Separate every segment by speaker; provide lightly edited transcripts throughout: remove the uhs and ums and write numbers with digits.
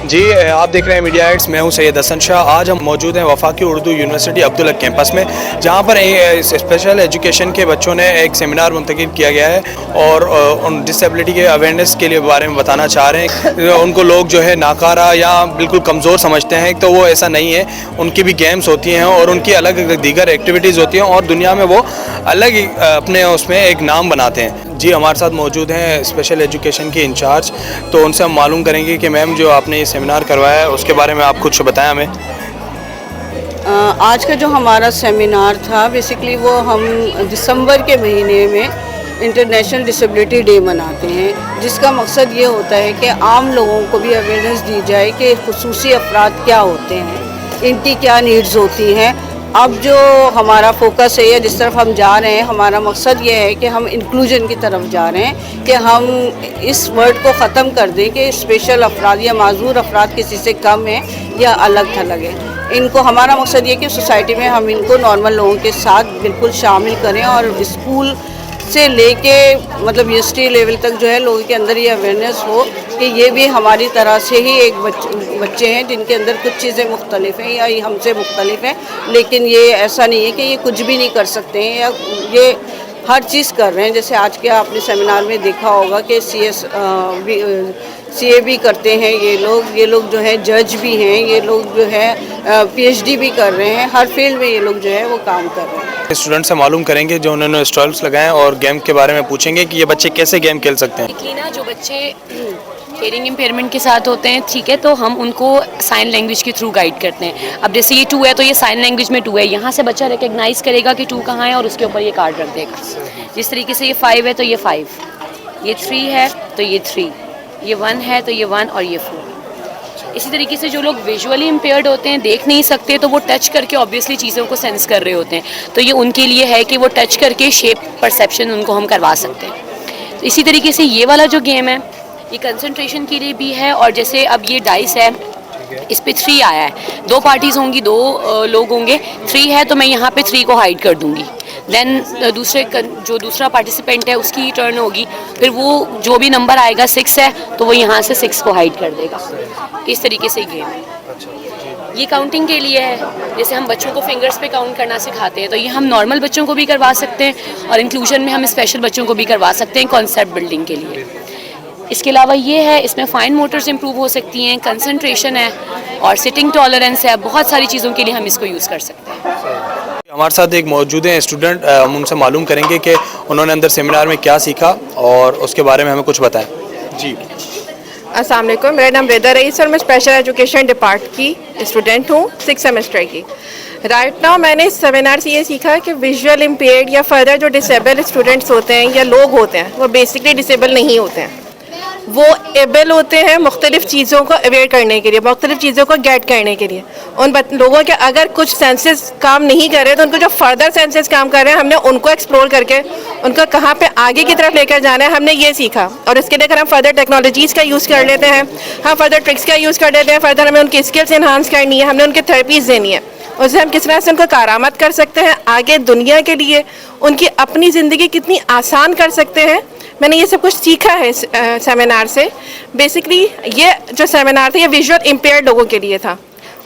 Speaker 1: जी आप देख रहे हैं मीडिया आइट्स। मैं हूं सैयद हसन शाह। आज हम मौजूद हैं वफाकी उर्दू यूनिवर्सिटी अब्दुल हक कैंपस में, जहां पर स्पेशल एजुकेशन के बच्चों ने एक सेमिनार मुंतकिब किया गया है और उन डिसेबिलिटी के अवेयरनेस के लिए बारे में बताना चाह रहे हैं। उनको लोग जो है नाकारा या बिल्कुल कमज़ोर समझते हैं, तो वो ऐसा नहीं है। उनकी भी गेम्स होती हैं और उनकी अलग दीगर एक्टिविटीज़ होती हैं और दुनिया में वो अलग ही अपने उसमें एक नाम बनाते हैं। जी हमारे साथ मौजूद हैं स्पेशल एजुकेशन के इंचार्ज, तो उनसे हम मालूम करेंगे कि मैम जो आपने ये सेमिनार करवाया है उसके बारे में आप कुछ बताएं हमें।
Speaker 2: आज का जो हमारा सेमिनार था बेसिकली वो हम दिसंबर के महीने में इंटरनेशनल डिसेबिलिटी डे मनाते हैं, जिसका मकसद ये होता है कि आम लोगों को भी अवेयरनेस दी जाए कि खुसूसी अफराद क्या होते हैं, इनकी क्या नीड्स होती हैं। अब जो हमारा फोकस है या जिस तरफ हम जा रहे हैं, हमारा मकसद ये है कि हम इंक्लूजन की तरफ जा रहे हैं, कि हम इस वर्ड को ख़त्म कर दें कि स्पेशल अफराद या माजूर अफराद किसी से कम है या अलग थलग है। इनको हमारा मकसद ये कि सोसाइटी में हम इनको नॉर्मल लोगों के साथ बिल्कुल शामिल करें और स्कूल से लेके मतलब यूनिवर्सिटी लेवल तक जो है लोगों के अंदर ये अवेयरनेस हो कि ये भी हमारी तरह से ही एक बच्चे हैं जिनके अंदर कुछ चीज़ें मुख्तलिफ हैं या ये हमसे मुख्तलिफ हैं, लेकिन ये ऐसा नहीं है कि ये कुछ भी नहीं कर सकते हैं या ये हर चीज़ कर रहे हैं। जैसे आज के आपने सेमिनार में देखा होगा कि CA भी करते हैं ये लोग जो है जज भी हैं, ये लोग जो है PhD भी कर रहे हैं, हर फील्ड में ये लोग जो है वो काम कर रहे हैं।
Speaker 1: स्टूडेंट से मालूम करेंगे जो उन्होंने स्टॉल्स लगाए और गेम के बारे में पूछेंगे कि ये बच्चे कैसे गेम खेल सकते हैं।
Speaker 3: देखिए ना, जो बच्चे हियरिंग इम्पेयरमेंट के साथ होते हैं, ठीक है, तो हम उनको साइन लैंग्वेज के थ्रू गाइड करते हैं। अब जैसे ये 2 है तो ये साइन लैंग्वेज में 2 है, यहाँ से बच्चा रिकग्नाइज करेगा कि 2 कहाँ है और उसके ऊपर ये कार्ड रख देगा। जिस तरीके से ये 5 है तो ये 5, ये 3 है तो ये 3, ये 1 है तो ये 1 और ये 4। इसी तरीके से जो लोग विजुअली इम्पेयर्ड होते हैं, देख नहीं सकते, तो वो टच करके ऑब्वियसली चीज़ों को सेंस कर रहे होते हैं, तो ये उनके लिए है कि वो टच करके शेप परसेप्शन उनको हम करवा सकते हैं। तो इसी तरीके से ये वाला जो गेम है ये कंसंट्रेशन के लिए भी है। और जैसे अब ये डाइस है, इस पे 3 आया है, 2 पार्टीज़ होंगी, 2 लोग होंगे, 3 है तो मैं यहाँ पे 3 को हाइड कर दूँगी। देन जो दूसरा पार्टिसिपेंट है उसकी टर्न होगी, फिर वो जो भी नंबर आएगा 6 है तो वो यहाँ से 6 को हाइड कर देगा। इस तरीके से गेम है। ये काउंटिंग के लिए है, जैसे हम बच्चों को फिंगर्स पे काउंट करना सिखाते हैं, तो ये हम नॉर्मल बच्चों को भी करवा सकते हैं और इंक्लूजन में हम स्पेशल बच्चों को भी करवा सकते हैं कॉन्सेप्ट बिल्डिंग के लिए। इसके अलावा ये है, इसमें फाइन मोटर्स इंप्रूव हो सकती हैं, कंसंट्रेशन है और सिटिंग टॉलरेंस है, बहुत सारी चीज़ों के लिए हम इसको यूज़ कर सकते हैं।
Speaker 1: हमारे साथ एक मौजूद हैं स्टूडेंट, हम उनसे मालूम करेंगे कि उन्होंने अंदर सेमिनार में क्या सीखा और उसके बारे में हमें कुछ बताएं। जी
Speaker 4: अस्सलाम वालेकुम, मेरा नाम रेदा रईस और मैं स्पेशल एजुकेशन डिपार्ट की स्टूडेंट हूँ, 6 सेमेस्टर की। राइट नाउ मैंने इस सेमिनार से ये सीखा कि विजुअल इम्पेयर्ड या फर्दर जो डिसेबल स्टूडेंट्स होते हैं या लोग होते हैं, वो बेसिकली डिसेबल नहीं होते हैं, वो एबल होते हैं मुख्तलिफ़ चीज़ों को अवेयर करने के लिए, मुख्तलिफ़ चीज़ों को गेट करने के लिए। उन लोगों के अगर कुछ सेंसेस काम नहीं कर रहे तो उनको जो फर्दर सेंसेस काम कर रहे हैं, हमने उनको एक्सप्लोर करके उनको कहाँ पे आगे की तरफ लेकर जाना है, हमने ये सीखा। और इसके लिए अगर हम फर्दर टेक्नोलॉजीज़ का यूज़ कर लेते हैं, हम फर्दर ट्रिक्स का यूज़ कर लेते हैं, फर्दर हमें उनकी स्किल्स इन्हांस करनी है, हमने उनकी थेरेपीज़ देनी है, उससे हम किस तरह से उनको कारामत कर सकते हैं आगे दुनिया के लिए, उनकी अपनी ज़िंदगी कितनी आसान कर सकते हैं। मैंने ये सब कुछ सीखा है इस सेमिनार से। बेसिकली ये जो सेमिनार था ये विजुअल इम्पेयर्ड लोगों के लिए था।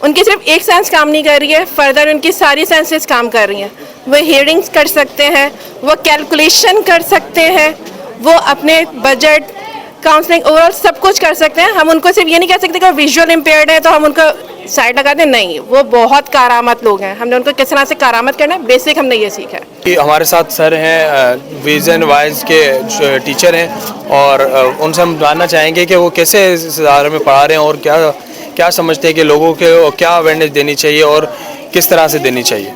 Speaker 4: उनकी सिर्फ एक सेंस काम नहीं कर रही है, फर्दर उनकी सारी सेंसेस काम कर रही हैं। वो हियरिंग्स कर सकते हैं, वो कैलकुलेशन कर सकते हैं, वो अपने बजट, काउंसलिंग, ओवरऑल सब कुछ कर सकते हैं। हम उनको सिर्फ ये नहीं कह सकते कि विजुअल इम्पेयर्ड है तो हम उनको साइड लगा दें, नहीं, वो बहुत कारामत लोग हैं। हमने उनको किस तरह से कारामत करना है, बेसिक हमने ये सीखा है।
Speaker 1: हमारे साथ सर हैं, विजन वाइज के टीचर हैं और उनसे हम जानना चाहेंगे कि वो कैसे इस इदारे में पढ़ा रहे हैं और क्या समझते हैं कि लोगों के क्या अवेयरनेस देनी चाहिए और किस तरह से देनी चाहिए।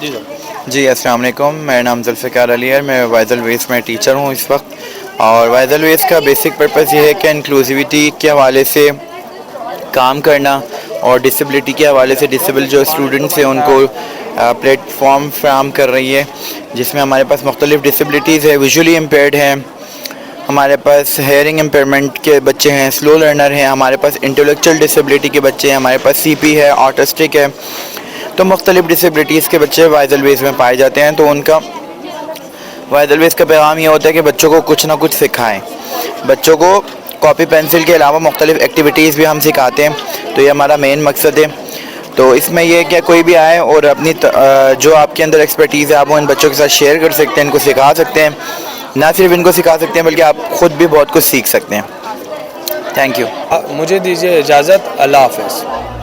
Speaker 1: जी सर।
Speaker 5: जी अस्सलाम वालेकुम, मेरा नाम जुल्फ़िकार अली है, मैं वाइजल वेस में टीचर हूँ इस वक्त। और वाइजल वेस का बेसिक पर्पज़ ये है कि इंक्लूसिविटी के हवाले से काम करना और डिसेबिलिटी के हवाले से डिसेबल जो स्टूडेंट्स हैं उनको प्लेटफॉर्म फ्राहम कर रही है, जिसमें हमारे पास मुख्तलिफ़ डिसेबिलिटीज़ है। विजुअली इम्पेयर्ड हैं, हमारे पास हेयरिंग इम्पेयरमेंट के बच्चे हैं, स्लो लर्नर हैं, हमारे पास इंटेलेक्चुअल डिसेबिलिटी के बच्चे हैं, हमारे पास CP है, ऑटिस्टिक है। तो मुख्तलिफ़ डिसेबिलिटीज़ के बच्चे वाइजल वेस में पाए जाते हैं। तो उनका वाइजल वेस का पैगाम ये होता है कि बच्चों को कुछ ना कुछ सिखाएं, बच्चों को कॉपी पेंसिल के अलावा मुख्तलिफ एक्टिविटीज़ भी हम सिखाते हैं, तो ये हमारा मेन मकसद है। तो इसमें यह है कि कोई भी आए और अपनी जो आपके अंदर एक्सपर्टीज़ है आप वो इन बच्चों के साथ शेयर कर सकते हैं, इनको सिखा सकते हैं, ना सिर्फ इनको सिखा सकते हैं बल्कि आप ख़ुद भी बहुत कुछ सीख सकते हैं। Thank you.
Speaker 1: मुझे दीजिए इजाज़त, अल्लाह हाफ़िज़।